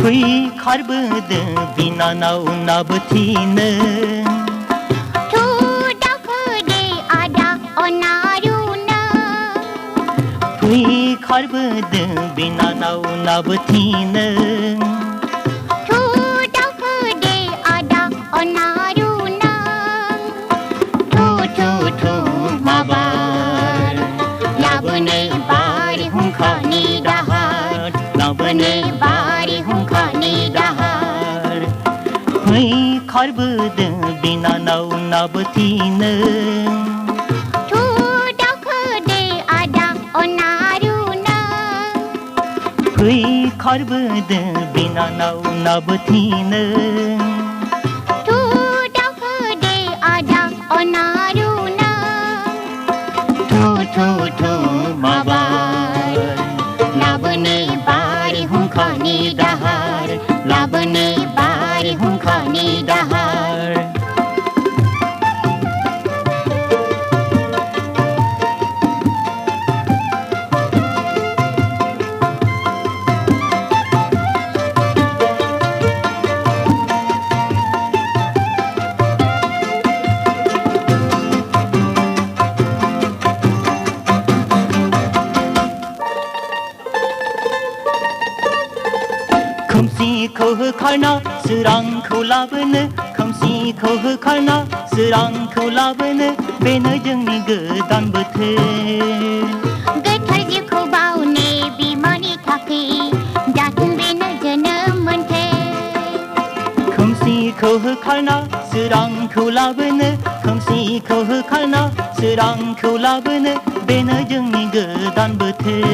Hui kharbd bina nau nabthina Thu dakde ada onaruna Hui kharbd bina nau nabthina Thu dakde ada onaruna Thu thu thu mabar labne bari hum khani dahar labne bari hum khani dahar Hui kharbd bina nau nabthina Thu dakde ada onaruna Hui kharbd bina nau nabthina Thu dakde ada onaruna Thu thu thu mabar labne bari hum khani dahar labne bari hum khani dahar खोमसिखौ होखारना सोरांखौ लाबोनो खोमसिखौ होखारना सोरांखौ लाबोनो बेनो जोंनि गोदान बोथोर गोथार जिउखौ बावने बिमानि थाखै जाथों बेनो जोनोम मोनथों खोमसिखौ होखारना सोरांखौ लाबोनो खोमसिखौ होखारना सोरांखौ लाबोनो बेनो जोंनि गोदान बोथोर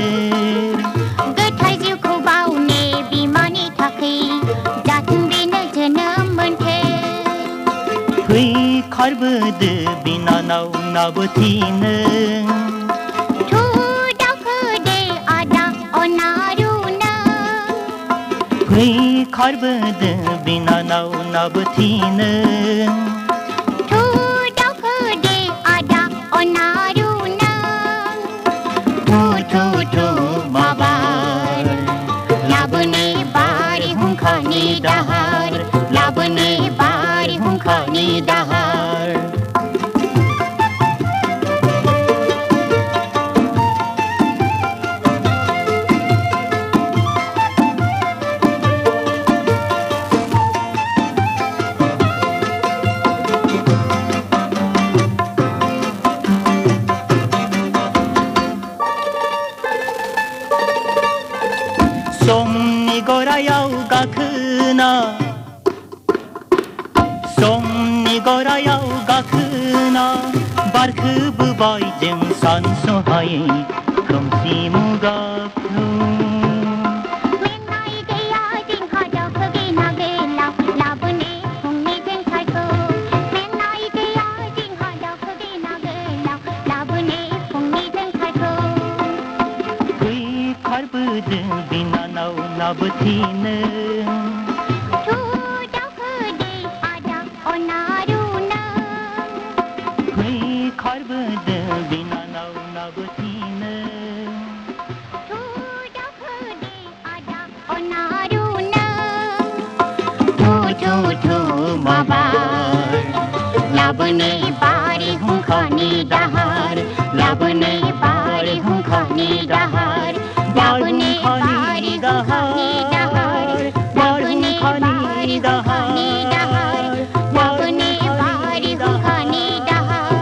गोथार जिउखौ बावने बिमानि थाखै जाथों बेनो जोनोम मोनथों Hui kharbd bina nau nabthina Thu dakde ada onaruna Hui kharbd bina nau nabthina Thu dakde ada onaruna Thu thu thu mabar labne bari hum khani dahar labne bari hum khani dahar Somni gorayau gakhna Somni gorayau gakhna Barkhbobai जों सानसहायै खोमसि मुगाखौ मेंनाय गैया जोंहा दावखोगे नागेलाव लाबोने फुंनि जोंसारखौ मेंनाय गैया जोंहा दावखोगे नागेलाव लाबोने फुंनि जोंसारखौ Hui kharbd bina nau nabthina Thu dakde ada onaruna Hui kharbd bina nau nabthina Thu dakde ada onaruna Thu thu thu mabar labne bari hum khani dahar labne bari hum khani dahar labne bari hum khani dahar labne bari hum khani dahar labne bari hum khani dahar